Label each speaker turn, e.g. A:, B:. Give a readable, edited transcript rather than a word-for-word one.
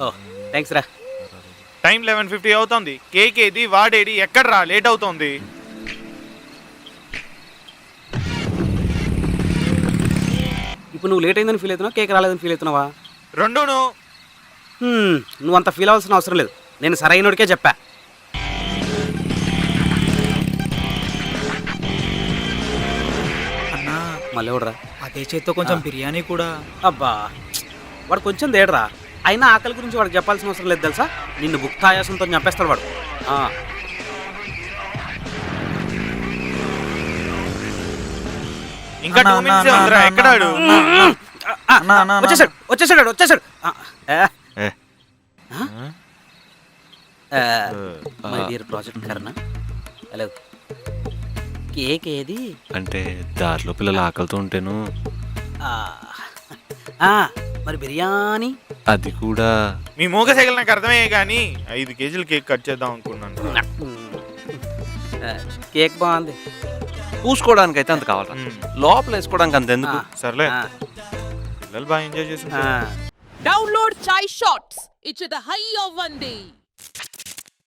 A: ఓ thanks రా.
B: Time 11:50 అవుతుంది. Cake ఏది, వాడేది, ఎక్కడ రా, లేట్ అవుతుంది.
A: ఇప్పుడు నువ్వు లేట్ అయిందని ఫీల్ అవుతున్నావా, కేక్ రాలేదని ఫీల్ అవుతున్నావా?
B: రెండును.
A: నువ్వు అంత ఫీల్ అవ్వాల్సిన అవసరం లేదు, నేను సరైనోడికే చెప్పా.
C: అన్నా
A: మళ్ళీ ఎవడరా?
C: అదే చేత్తో కొంచెం బిర్యానీ కూడా.
A: అబ్బా వాడు కొంచెం తేడరా, అయినా ఆకలి గురించి వాడికి చెప్పాల్సిన అవసరం లేదు తెలుసా. నిన్ను భుక్తాయాసంతో చంపేస్తాడు వాడు.
B: ఇంకా 2 minutes ఉందిరా. ఎక్కడాడు?
A: వచ్చేసాడు. My dear project Karna, hello. Cake ఏది
D: అంటే దారిలో పిల్లలు ఆకలితో ఉంటేను.
A: మరి బిర్యానీ
D: అది కూడా.
B: మీ మూగ సైకిల్ నాకు అర్థమయ్యే కానీ 5 కేజీలు కేక్ కట్ చేద్దాం అనుకున్నాను.
A: కేక్ బాగుంది.
D: పూసుకోవడానికి అయితే అంత కావాలి, లోపల వేసుకోవడానికి అంత ఎందుకు.
B: సర్లే, పిల్లలు బాగా ఎంజాయ్ చేసి.
E: Download Chai Shots. It's the high of one day.